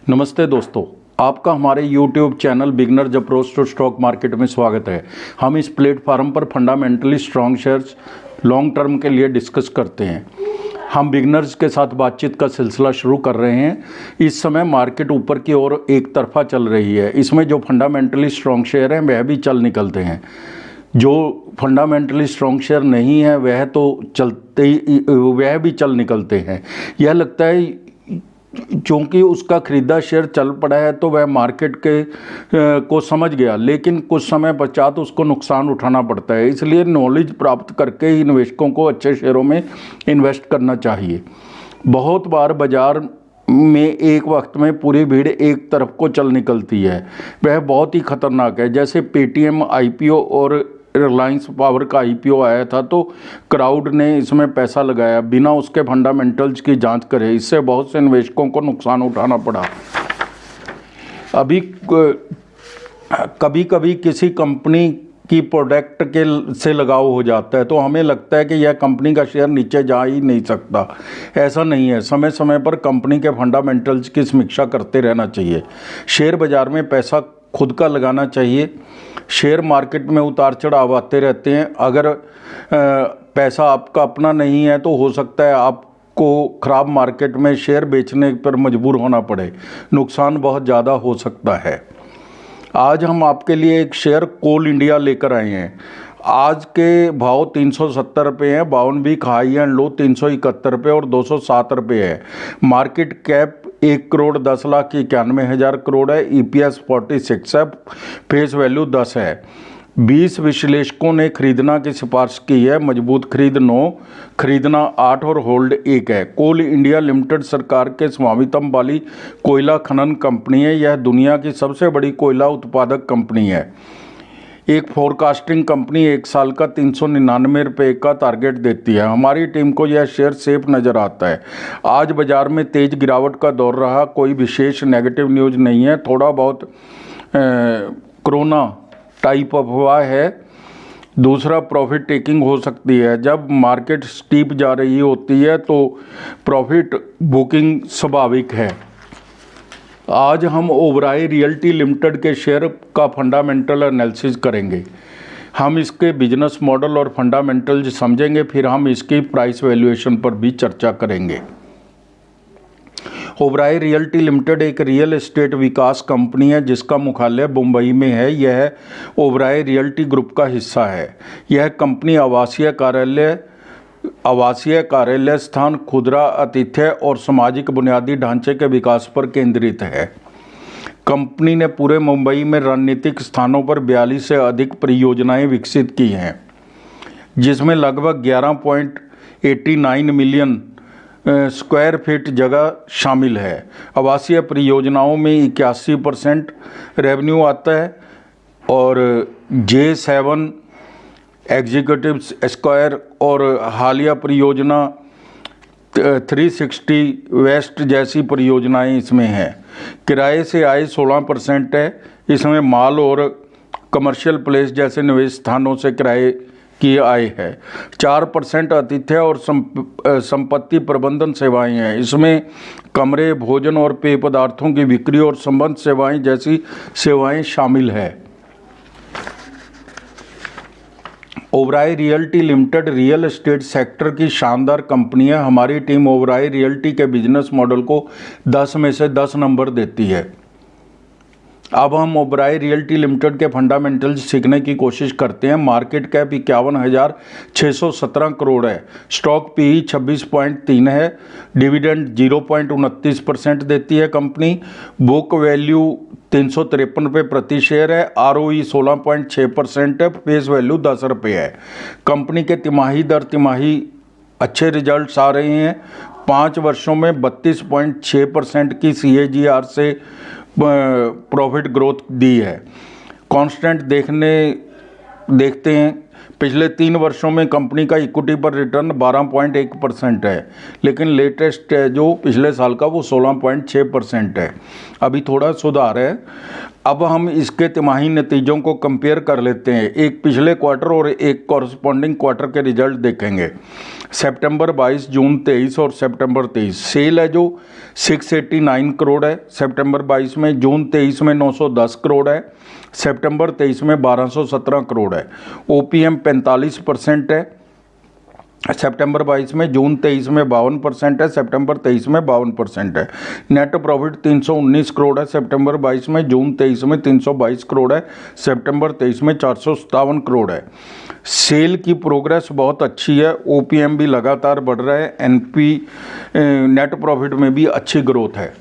नमस्ते दोस्तों, आपका हमारे YouTube channel beginners approach to stock market में स्वागत है। हम इस प्लेटफार्म पर fundamentally strong shares long term के लिए डिस्कस करते हैं। हम बिगनर्स के साथ बातचीत का सिलसिला शुरू कर रहे हैं। इस समय मार्केट ऊपर की ओर एक तरफा चल रही है। इसमें जो फंडामेंटली स्ट्रॉन्ग शेयर हैं वह भी चल निकलते हैं, जो फंडामेंटली स्ट्रॉन्ग शेयर नहीं है वह भी चल निकलते हैं। यह लगता है क्योंकि उसका खरीदा शेयर चल पड़ा है तो वह मार्केट को समझ गया, लेकिन कुछ समय पश्चात उसको नुकसान उठाना पड़ता है। इसलिए नॉलेज प्राप्त करके ही निवेशकों को अच्छे शेयरों में इन्वेस्ट करना चाहिए। बहुत बार बाजार में एक वक्त में पूरी भीड़ एक तरफ को चल निकलती है, वह बहुत ही खतरनाक है। जैसे पेटीएम आईपीओ और रिलायंस पावर का आईपीओ आया था तो क्राउड ने इसमें पैसा लगाया बिना उसके फंडामेंटल्स की जांच करे। इससे बहुत से निवेशकों को नुकसान उठाना पड़ा। अभी कभी कभी किसी कंपनी की प्रोडक्ट से लगाव हो जाता है तो हमें लगता है कि यह कंपनी का शेयर नीचे जा ही नहीं सकता। ऐसा नहीं है। समय समय पर कंपनी के फंडामेंटल्स की समीक्षा करते रहना चाहिए। शेयर बाजार में पैसा खुद का लगाना चाहिए। शेयर मार्केट में उतार चढ़ाव आते रहते हैं। अगर पैसा आपका अपना नहीं है तो हो सकता है आपको ख़राब मार्केट में शेयर बेचने पर मजबूर होना पड़े। नुकसान बहुत ज़्यादा हो सकता है। आज हम आपके लिए एक शेयर कोल इंडिया लेकर आए हैं। आज के भाव 370 रुपये हैं। 52 वीक हाई एंड लो 371 रुपये और 207 रुपये है। मार्केट कैप 1,10,91,000 करोड़ है। EPS 46 है। फेस वैल्यू 10 है। 20 विश्लेषकों ने खरीदना की सिफारिश की है। मजबूत खरीद 9, खरीदना 8 और होल्ड 1 है। कोल इंडिया लिमिटेड सरकार के स्वामित्व वाली कोयला खनन कंपनी है। यह दुनिया की सबसे बड़ी कोयला उत्पादक कंपनी है। एक फोरकास्टिंग कंपनी एक साल का 399 रुपये का टारगेट देती है। हमारी टीम को यह शेयर सेफ नज़र आता है। आज बाजार में तेज गिरावट का दौर रहा। कोई विशेष नेगेटिव न्यूज़ नहीं है। थोड़ा बहुत कोरोना टाइप अफवाह है। दूसरा, प्रॉफिट टेकिंग हो सकती है। जब मार्केट स्टीप जा रही होती है तो प्रॉफिट बुकिंग स्वाभाविक है। आज हम ओबराई रियल्टी लिमिटेड के शेयर का फंडामेंटल एनालिसिस करेंगे। हम इसके बिजनेस मॉडल और फंडामेंटल्स समझेंगे, फिर हम इसकी प्राइस वैल्यूएशन पर भी चर्चा करेंगे। ओबराई रियल्टी लिमिटेड एक रियल एस्टेट विकास कंपनी है जिसका मुख्यालय मुंबई में है। यह ओबराई रियल्टी ग्रुप का हिस्सा है। यह कंपनी आवासीय कार्यालय स्थान, खुदरा आतिथ्य और सामाजिक बुनियादी ढांचे के विकास पर केंद्रित है। कंपनी ने पूरे मुंबई में रणनीतिक स्थानों पर 42 से अधिक परियोजनाएं विकसित की हैं, जिसमें लगभग 11.89 मिलियन स्क्वायर फीट जगह शामिल है। आवासीय परियोजनाओं में 81% रेवेन्यू आता है और J7 एग्जीक्यूटिव स्क्वायर और हालिया परियोजना 360 वेस्ट जैसी परियोजनाएं इसमें हैं। किराए से आय 16% है। इसमें माल और कमर्शियल प्लेस जैसे निवेश स्थानों से किराए की आय है। 4% आतिथ्य और संपत्ति प्रबंधन सेवाएं हैं। इसमें कमरे, भोजन और पेय पदार्थों की बिक्री और संबंध सेवाएं जैसी सेवाएं शामिल है। Oberoi realty limited real estate sector की शानदार कंपनी है। हमारी टीम ओबराई रियल्टी के बिजनेस मॉडल को 10 में से 10 नंबर देती है। अब हम ओबराई रियल्टी लिमिटेड के फंडामेंटल्स सीखने की कोशिश करते हैं। मार्केट कैप 51,617 करोड़ है। स्टॉक PE 26.3 है। डिविडेंड 0.29% देती है कंपनी। बुक वैल्यू 353 रुपये प्रति शेयर है। ROE 16.6% है। फेस वैल्यू 10 रुपये है। कंपनी के तिमाही दर तिमाही अच्छे रिजल्ट्स आ रहे हैं। 5 वर्षों में 32.6% की CAGR से प्रॉफिट ग्रोथ दी है। कांस्टेंट देखते हैं। पिछले 3 वर्षों में कंपनी का इक्विटी पर रिटर्न 12.1% है, लेकिन लेटेस्ट जो पिछले साल का वो 16.6% है। अभी थोड़ा सुधार है। अब हम इसके तिमाही नतीजों को कंपेयर कर लेते हैं। एक पिछले क्वार्टर और एक कॉरस्पॉन्डिंग क्वार्टर के रिजल्ट देखेंगे। सितंबर 22, जून 23 और सितंबर 23। सेल है जो 689 करोड़ है सितंबर 22 में, जून 23 में 910 करोड़ है, सितंबर 23 में 1217 करोड़ है। ओपीएम 45% है सितंबर 22 में, जून 23 में 52% है, सितंबर 23 में 52% है। नेट प्रॉफिट 319 करोड़ है सितंबर 22 में, जून 23 में 322 करोड़ है, सितंबर 23 में 457 करोड़ है। सेल की प्रोग्रेस बहुत अच्छी है, ओपीएम भी लगातार बढ़ रहा है, एनपी नेट प्रॉफिट में भी अच्छी ग्रोथ है।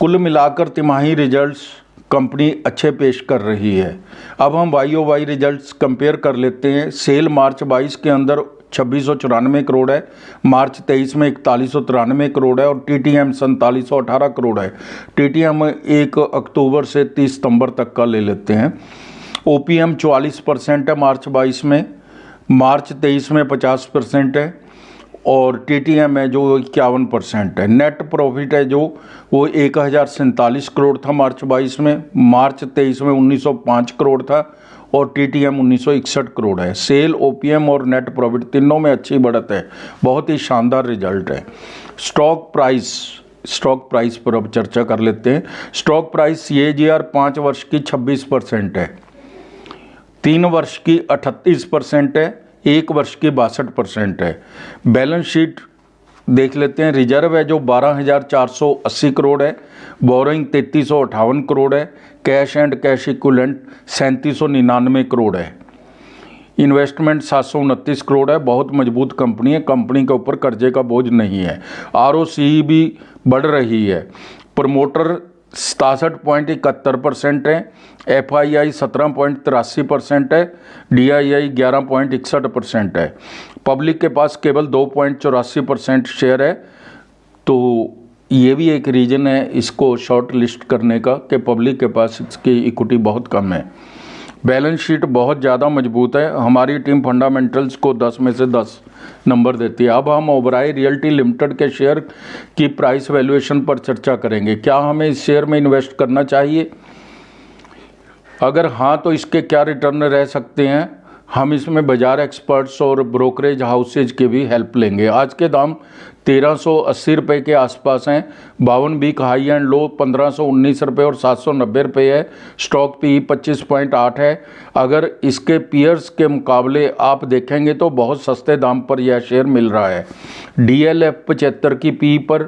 कुल मिलाकर तिमाही रिजल्ट्स कंपनी अच्छे पेश कर रही है। अब हम YOY रिजल्ट्स कंपेयर कर लेते हैं। सेल मार्च 22 के अंदर 2694 करोड़ है, मार्च 23 में 4193 करोड़ है और TTM 4718 करोड़ है। TTM 1 अक्टूबर से 30 सितंबर तक का ले लेते हैं। OPM 44% है मार्च 22 में, मार्च 23 में 50% है और TTM है जो 51% है। नेट प्रॉफिट है जो वो 1047 करोड़ था मार्च 22 में, मार्च 23 में 1905 करोड़ था और TTM 1961 करोड़ है। सेल, OPM और नेट प्रॉफिट तीनों में अच्छी बढ़त है, बहुत ही शानदार रिजल्ट है। स्टॉक प्राइस पर अब चर्चा कर लेते हैं। स्टॉक प्राइस CAGR 5 वर्ष की 26% है, 3 वर्ष की 38% है, 1 वर्ष की 62% है। बैलेंस शीट देख लेते हैं। रिजर्व है जो 12,480 करोड़ है, बोरोइंग 3,358 करोड़ है, cash and cash equivalent 3,799 crore है। इन्वेस्टमेंट 729 करोड़ है। बहुत मजबूत कंपनी है, कंपनी के ऊपर कर्जे का बोझ नहीं है। ROCE भी बढ़ रही है। प्रमोटर 67.71% है, FII 17.83% है, DII 11.61% है। पब्लिक के पास केवल 2.84% शेयर है, तो ये भी एक रीज़न है इसको शॉर्ट लिस्ट करने का कि पब्लिक के पास इसकी इक्विटी बहुत कम है। बैलेंस शीट बहुत ज़्यादा मजबूत है। हमारी टीम फंडामेंटल्स को 10 में से 10 नंबर देती है। अब हम ओबराई रियल्टी लिमिटेड के शेयर की प्राइस वैल्यूएशन पर चर्चा करेंगे। क्या हमें इस शेयर में इन्वेस्ट करना चाहिए? अगर हाँ तो इसके क्या रिटर्न रह सकते हैं? हम इसमें बाजार एक्सपर्ट्स और ब्रोकरेज हाउसेज की भी हेल्प लेंगे। आज के दाम 1380 रुपये के आसपास हैं। 52 वीक हाई एंड लो 1519 रुपये और 790 रुपये है। स्टॉक PE 25.8 है। अगर इसके पीयर्स के मुकाबले आप देखेंगे तो बहुत सस्ते दाम पर यह शेयर मिल रहा है। DLF 75 की PE पर,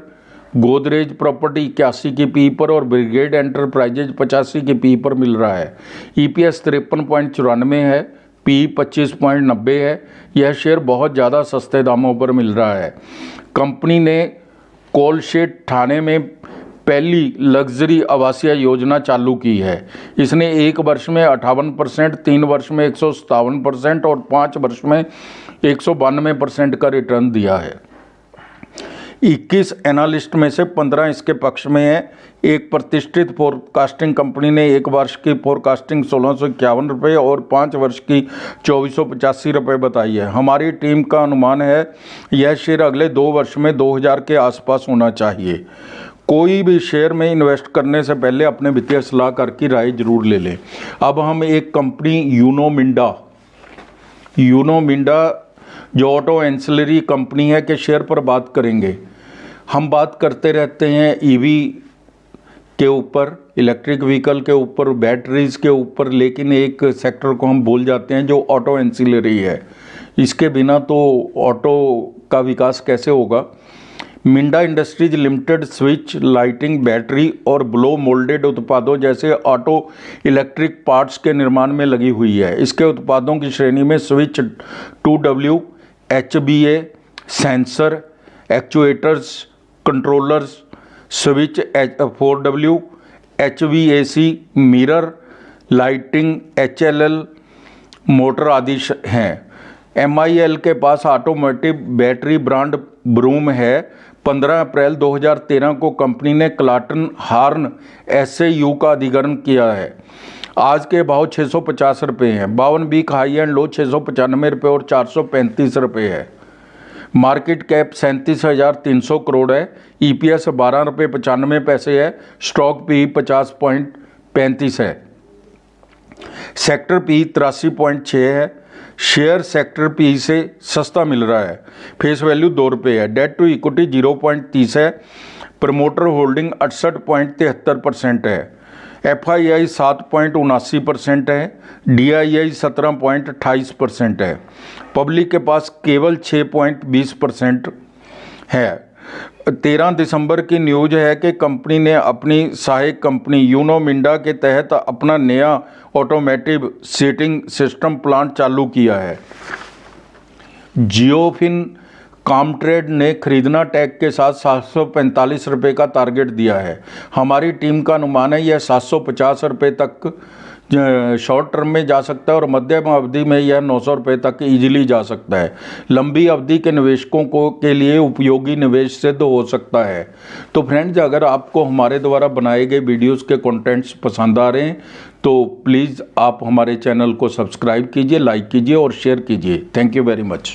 गोदरेज प्रॉपर्टी 81 की PE पर और ब्रिगेड एंटरप्राइजेज 85 की PE पर मिल रहा है। EPS 53.94 है, PE 25.90 है। यह शेयर बहुत ज़्यादा सस्ते दामों पर मिल रहा है। कंपनी ने कोलशेड ठाणे में पहली लग्जरी आवासीय योजना चालू की है। इसने 1 वर्ष में 58%, 3 वर्ष में 157% और 5 वर्ष में 192% का रिटर्न दिया है। 21 एनालिस्ट में से 15 इसके पक्ष में है। एक प्रतिष्ठित फोरकास्टिंग कंपनी ने 1 वर्ष की फोरकास्टिंग 1651 रुपये और 5 वर्ष की 2485 रुपये बताई है। हमारी टीम का अनुमान है यह शेयर अगले 2 वर्ष में 2000 के आसपास होना चाहिए। कोई भी शेयर में इन्वेस्ट करने से पहले अपने वित्तीय सलाहकार की राय जरूर ले लें। अब हम एक कंपनी यूनो मिंडा जो ऑटो एंसिलरी कंपनी है के शेयर पर बात करेंगे। हम बात करते रहते हैं EV के ऊपर, इलेक्ट्रिक व्हीकल के ऊपर, बैटरीज के ऊपर, लेकिन एक सेक्टर को हम भूल जाते हैं जो ऑटो एंसिलरी है। इसके बिना तो ऑटो का विकास कैसे होगा। Minda industries limited switch, lighting, battery और ब्लो मोल्डेड उत्पादों जैसे ऑटो इलेक्ट्रिक पार्ट्स के निर्माण में लगी हुई है। इसके उत्पादों की श्रेणी में switch 2W, HBA, sensor, actuators, controllers, switch 4W, HVAC, mirror, lighting, HLL, motor आदि हैं। MIL के पास ऑटोमोटिव बैटरी ब्रांड ब्रूम है। 15 अप्रैल 2013 को कंपनी ने क्लाटन हार्न SAU का अधिग्रहण किया है। आज के भाव 650 रुपये हैं। 52 वीक हाई एंड लो 695 रुपये और 435 रुपये है। मार्केट कैप 37,300 करोड़ है। EPS 12 रुपये 95 पैसे है। स्टॉक PE 50.35 है। सेक्टर PE 83.6 है। शेयर सेक्टर पी से सस्ता मिल रहा है, फेस वैल्यू 2 रुपये है। डेट टू इक्विटी 0.30 है, प्रमोटर होल्डिंग 68.73% है। FII 7.79% है, DII 17.28% है। पब्लिक के पास केवल 6.20% है। 13 दिसंबर की न्यूज है कि कंपनी ने अपनी सहायक कंपनी यूनो मिंडा के तहत अपना नया ऑटोमेटिव सीटिंग सिस्टम प्लांट चालू किया है। जियोफिन कामट्रेड ने खरीदना टैग के साथ 745 रुपये का टारगेट दिया है। हमारी टीम का अनुमान है यह 750 रुपये तक शॉर्ट टर्म में जा सकता है और मध्यम अवधि में यह 900 रुपये तक इजीली जा सकता है। लंबी अवधि के निवेशकों को के लिए उपयोगी निवेश सिद्ध हो सकता है। तो फ्रेंड्स, अगर आपको हमारे द्वारा बनाए गए वीडियोस के कंटेंट्स पसंद आ रहे हैं तो प्लीज़ आप हमारे चैनल को सब्सक्राइब कीजिए, लाइक कीजिए और शेयर कीजिए। Thank you very much.